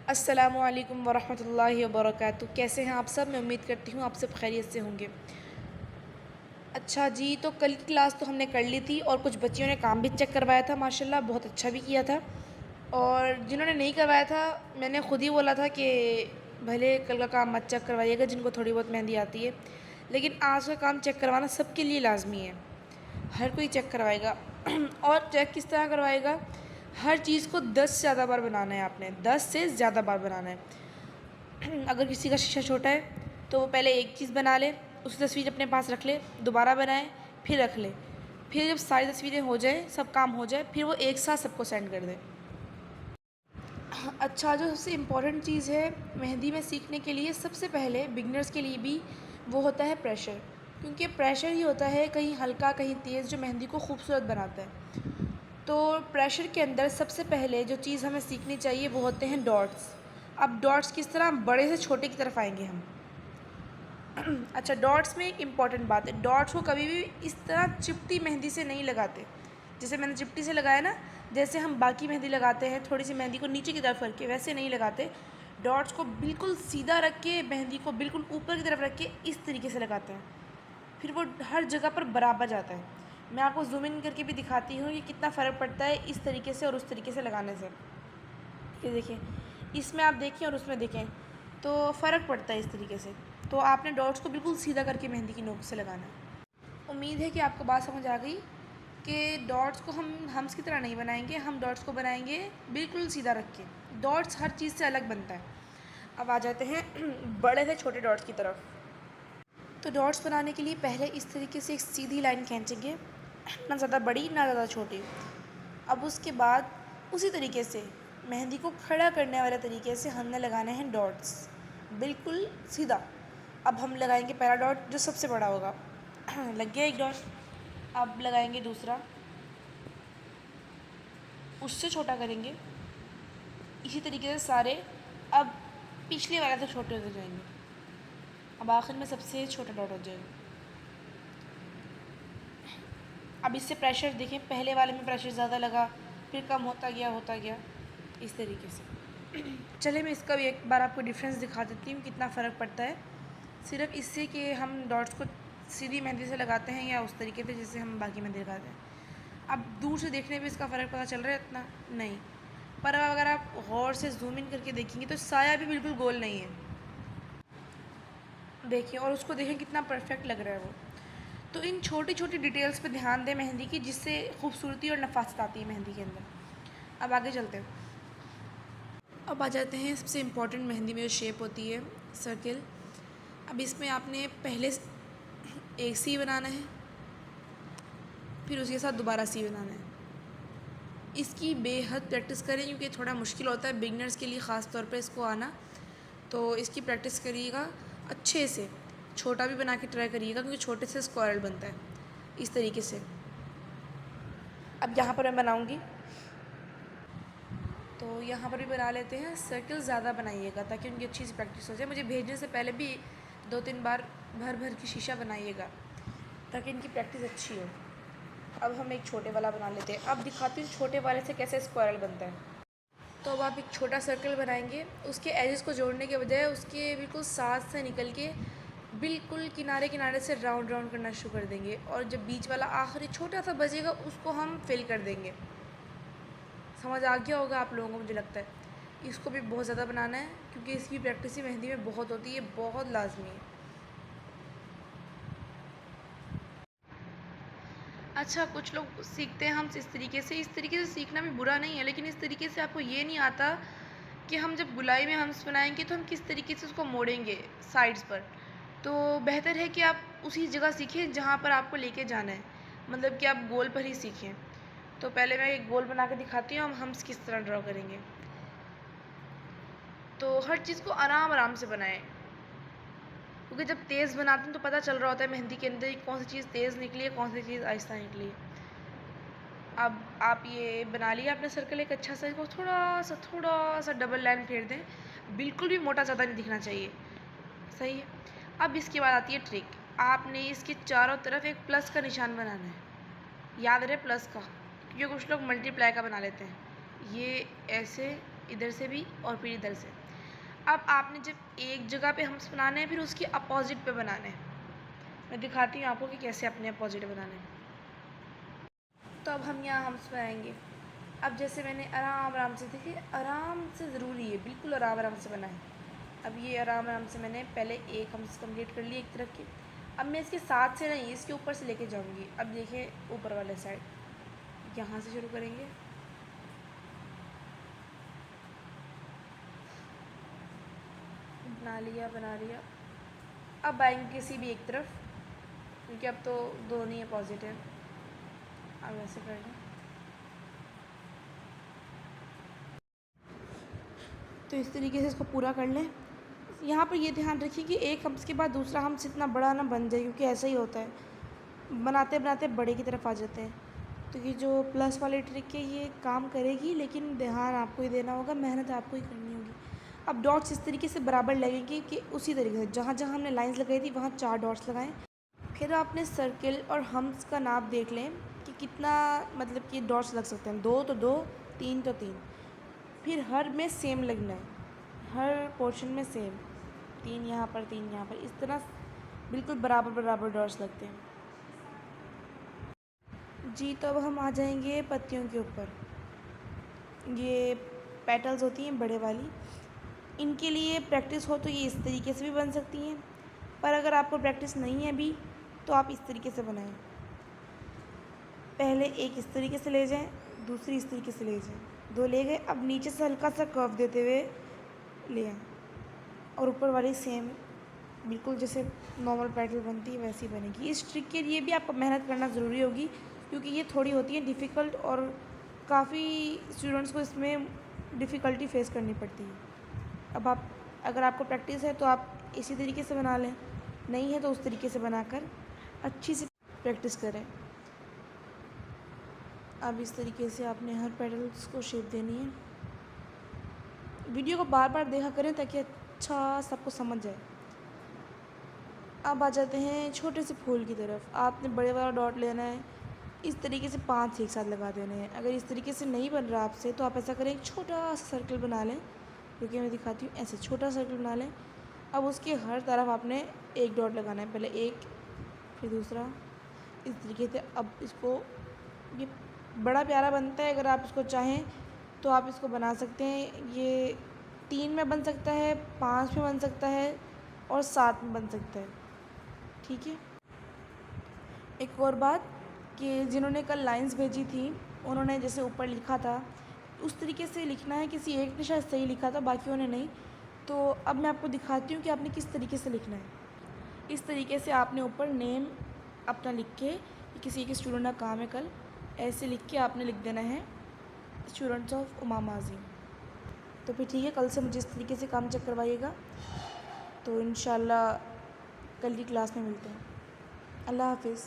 अस्सलामुअलैकुम वरहमतुल्लाहि वबरकातुहू। कैसे हैं आप सब? मैं उम्मीद करती हूँ आप सब खैरियत से होंगे। अच्छा जी, तो कल की क्लास तो हमने कर ली थी और कुछ बच्चियों ने काम भी चेक करवाया था, माशाल्लाह बहुत अच्छा भी किया था। और जिन्होंने नहीं करवाया था, मैंने ख़ुद ही बोला था कि भले कल का काम मत चेक करवाइएगा जिनको थोड़ी बहुत मेहंदी आती है, लेकिन आज का काम चेक करवाना सबके लिए लाजमी है। हर कोई चेक करवाएगा और चेक किस तरह करवाएगा? हर चीज़ को 10 से ज़्यादा बार बनाना है आपने, 10 से ज़्यादा बार बनाना है। अगर किसी का शीशा छोटा है तो वो पहले एक चीज़ बना ले, उसकी तस्वीर अपने पास रख ले, दोबारा बनाए, फिर रख ले। फिर जब सारी तस्वीरें हो जाए, सब काम हो जाए, फिर वो एक साथ सबको सेंड कर दे। अच्छा, जो सबसे इम्पोर्टेंट चीज़ है मेहंदी में सीखने के लिए, सबसे पहले बिगनर्स के लिए भी, वो होता है प्रेशर। क्योंकि प्रेशर ही होता है कहीं हल्का कहीं तेज़ जो मेहंदी को खूबसूरत बनाता है। तो प्रेशर के अंदर सबसे पहले जो चीज़ हमें सीखनी चाहिए वो होते हैं डॉट्स। अब डॉट्स किस तरह, बड़े से छोटे की तरफ आएंगे हम। अच्छा, डॉट्स में एक इम्पॉर्टेंट बात है, डॉट्स को कभी भी इस तरह चिपटी मेहंदी से नहीं लगाते। जैसे मैंने चिपटी से लगाया ना, जैसे हम बाकी मेहंदी लगाते हैं थोड़ी सी मेहंदी को नीचे की तरफ करके, वैसे नहीं लगाते। डॉट्स को बिल्कुल सीधा रख के, मेहंदी को बिल्कुल ऊपर की तरफ रख के इस तरीके से लगाते हैं, फिर वो हर जगह पर बराबर जाता है। मैं आपको जूम इन करके भी दिखाती हूँ ये कितना फ़र्क पड़ता है इस तरीके से और उस तरीके से लगाने से। ये देखिए, इसमें आप देखें और उसमें देखें तो फ़र्क पड़ता है इस तरीके से। तो आपने डॉट्स को बिल्कुल सीधा करके मेहंदी की नोक से लगाना है। उम्मीद है कि आपको बात समझ आ गई कि डॉट्स को हम हम्स की तरह नहीं बनाएंगे, हम डॉट्स को बनाएंगे बिल्कुल सीधा रख के। डॉट्स हर चीज़ से अलग बनता है। अब आ जाते हैं बड़े से छोटे डॉट्स की तरफ। तो डॉट्स बनाने के लिए पहले इस तरीके से एक सीधी लाइन खींचेंगे, ना ज़्यादा बड़ी ना ज़्यादा छोटी। अब उसके बाद उसी तरीके से मेहंदी को खड़ा करने वाले तरीके से हमने लगाने हैं डॉट्स, बिल्कुल सीधा। अब हम लगाएंगे पहला डॉट जो सबसे बड़ा होगा। लग गया एक डॉट। अब लगाएंगे दूसरा, उससे छोटा करेंगे, इसी तरीके से सारे। अब पिछले वाले से छोटे होते जाएंगे, अब आखिर में सबसे छोटा डॉट हो जाएगा। अब इससे प्रेशर देखें, पहले वाले में प्रेशर ज़्यादा लगा, फिर कम होता गया इस तरीके से। चलिए मैं इसका भी एक बार आपको डिफरेंस दिखा देती हूँ कितना फ़र्क पड़ता है, सिर्फ इससे कि हम डॉट्स को सीधी मेहंदी से लगाते हैं या उस तरीके से जिससे हम बाकी मेहंदी लगाते हैं। अब दूर से देखने पे इसका फ़र्क पता चल रहा है इतना नहीं, पर अब अगर आप गौर से जूम इन करके देखेंगे तो साया भी बिल्कुल गोल नहीं है, देखिए, और उसको देखें कितना परफेक्ट लग रहा है वो। तो इन छोटी छोटी डिटेल्स पे ध्यान दें मेहंदी की, जिससे खूबसूरती और नफासत आती है मेहंदी के अंदर। अब आगे चलते हैं। अब आ जाते हैं सबसे इम्पॉर्टेंट मेहंदी में जो शेप होती है, सर्किल। अब इसमें आपने पहले एक सी बनाना है, फिर उसके साथ दोबारा सी बनाना है। इसकी बेहद प्रैक्टिस करें क्योंकि थोड़ा मुश्किल होता है बिगनर्स के लिए ख़ास तौर पे इसको आना। तो इसकी प्रैक्टिस करिएगा अच्छे से, छोटा भी बना के ट्राई करिएगा क्योंकि छोटे से स्क्वायरल बनता है इस तरीके से। अब यहाँ पर मैं बनाऊँगी, तो यहाँ पर भी बना लेते हैं। सर्कल ज़्यादा बनाइएगा ताकि उनकी अच्छी सी प्रैक्टिस हो जाए। मुझे भेजने से पहले भी 2-3 बार भर भर के शीशा बनाइएगा ताकि इनकी प्रैक्टिस अच्छी हो। अब हम एक छोटे वाला बना लेते हैं। अब दिखाती हूँ छोटे वाले से कैसे स्क्वायरल बनता है। तो अब आप एक छोटा सर्कल बनाएंगे, उसके एजेस को जोड़ने के बजाय उसके बिल्कुल साथ से निकल के बिल्कुल किनारे किनारे से राउंड राउंड करना शुरू कर देंगे, और जब बीच वाला आखिरी छोटा सा बचेगा उसको हम फिल कर देंगे। समझ आ गया होगा आप लोगों को, मुझे लगता है। इसको भी बहुत ज़्यादा बनाना है क्योंकि इसकी प्रैक्टिस ही मेहंदी में बहुत होती है, बहुत लाजमी है। अच्छा, कुछ लोग सीखते हैं हम इस तरीके से सीखना भी बुरा नहीं है, लेकिन इस तरीके से आपको ये नहीं आता कि हम जब गुलाई में हम्स बनाएंगे तो हम किस तरीके से उसको मोड़ेंगे साइड्स पर। तो बेहतर है कि आप उसी जगह सीखें जहाँ पर आपको लेके जाना है, मतलब कि आप गोल पर ही सीखें। तो पहले मैं एक गोल बना के दिखाती हूँ हम हम्स किस तरह ड्रॉ करेंगे। तो हर चीज़ को आराम आराम से बनाएं क्योंकि जब तेज़ बनाते हैं तो पता चल रहा होता है मेहंदी के अंदर कौन सी चीज़ तेज़ निकली है, कौन सी चीज़ आहिस्ता निकली है। अब आप ये बना लिया आपने सर्कल एक अच्छा सा, इसको थोड़ा सा डबल लाइन फेर दें, बिल्कुल भी मोटा ज़्यादा नहीं दिखना चाहिए, सही है। अब इसके बाद आती है ट्रिक, आपने इसके चारों तरफ एक प्लस का निशान बनाना है, याद रहे प्लस का, क्योंकि कुछ लोग मल्टीप्लाई का बना लेते हैं। ये ऐसे इधर से भी और फिर इधर से। अब आपने जब एक जगह पे हम्स बनाने हैं फिर उसके अपोजिट पे बनाने हैं। मैं दिखाती हूँ आपको कि कैसे अपने अपोजिट बनाने हैं। तो अब हम यहाँ हम्स बनाएंगे। अब जैसे मैंने आराम आराम से, देखिए आराम से ज़रूरी है, बिल्कुल आराम आराम से बनाएं। अब ये आराम आराम से मैंने पहले एक हम्स कंप्लीट कर लिए एक तरफ के। अब मैं इसके साथ से नहीं, इसके ऊपर से लेके जाऊँगी। अब देखिए ऊपर वाले साइड यहाँ से शुरू करेंगे। बना लिया। अब आएंगे किसी भी एक तरफ, क्योंकि अब तो दोनों ही अपोजिट है। अब ऐसे कर लें। तो इस तरीके से इसको पूरा कर लें। यहाँ पर ये ध्यान रखिए कि एक हम्स के बाद दूसरा हम्स इतना बड़ा ना बन जाए, क्योंकि ऐसा ही होता है, बनाते बनाते बड़े की तरफ आ जाते हैं। तो ये जो प्लस वाली ट्रिक है ये काम करेगी, लेकिन ध्यान आपको ही देना होगा, मेहनत आपको ही करनी होगी। अब डॉट्स इस तरीके से बराबर लगेंगे कि उसी तरीके से जहाँ जहाँ हमने लाइंस लगाई थी वहाँ 4 डॉट्स लगाएं। फिर आपने सर्किल और हम्स का नाप देख लें कि कितना, मतलब कि डॉट्स लग सकते हैं। 2 तो 2, 3 तो 3। फिर हर में सेम लगना है, हर पोर्शन में सेम, 3 यहाँ पर 3 यहाँ पर, इस तरह बिल्कुल बराबर बराबर डॉट्स लगते हैं जी। तो अब हम आ जाएंगे पत्तियों के ऊपर। ये पेटल्स होती हैं बड़े वाली, इनके लिए प्रैक्टिस हो तो ये इस तरीके से भी बन सकती हैं, पर अगर आपको प्रैक्टिस नहीं है अभी तो आप इस तरीके से बनाएं। पहले एक इस तरीके से ले जाएं, दूसरी इस तरीके से ले जाएं, 2 ले गए। अब नीचे से हल्का सा कर्व देते हुए ले आएं, और ऊपर वाली सेम बिल्कुल जैसे नॉर्मल पेटल बनती है वैसी बनेगी। इस ट्रिक के लिए भी आपको मेहनत करना ज़रूरी होगी, क्योंकि ये थोड़ी होती है डिफ़िकल्ट, और काफ़ी स्टूडेंट्स को इसमें डिफ़िकल्टी फेस करनी पड़ती है। अब आप, अगर आपको प्रैक्टिस है तो आप इसी तरीके से बना लें, नहीं है तो उस तरीके से बनाकर अच्छी से प्रैक्टिस करें। अब इस तरीके से आपने हर पेटल्स को शेप देनी है। वीडियो को बार बार देखा करें ताकि अच्छा सबको समझ जाए। अब आ जाते हैं छोटे से फूल की तरफ। आपने बड़े वाला डॉट लेना है, इस तरीके से 5 एक साथ लगा देने हैं। अगर इस तरीके से नहीं बन रहा आपसे तो आप ऐसा करें, एक छोटा सा सर्कल बना लें, क्योंकि मैं दिखाती हूँ, ऐसे छोटा सर्कल बना लें। अब उसके हर तरफ आपने एक डॉट लगाना है, पहले एक फिर दूसरा, इस तरीके से। अब इसको, ये बड़ा प्यारा बनता है, अगर आप इसको चाहें तो आप इसको बना सकते हैं। ये 3 में बन सकता है, 5 में बन सकता है और 7 में बन सकता है, ठीक है। एक और बात कि जिन्होंने कल लाइंस भेजी थी उन्होंने जैसे ऊपर लिखा था उस तरीके से लिखना है। किसी एक ने शायद सही लिखा था, बाकियों ने नहीं। तो अब मैं आपको दिखाती हूँ कि आपने किस तरीके से लिखना है। इस तरीके से आपने ऊपर नेम अपना लिख के, किसी के स्टूडेंट का काम है कल, ऐसे लिख के आपने लिख देना है स्टूडेंट्स ऑफ उमामा अज़ीम। तो फिर ठीक है, कल से मुझे इस तरीके से काम चेक करवाइएगा। तो इंशाल्लाह कल की क्लास में मिलते हैं। अल्लाह हाफिज़।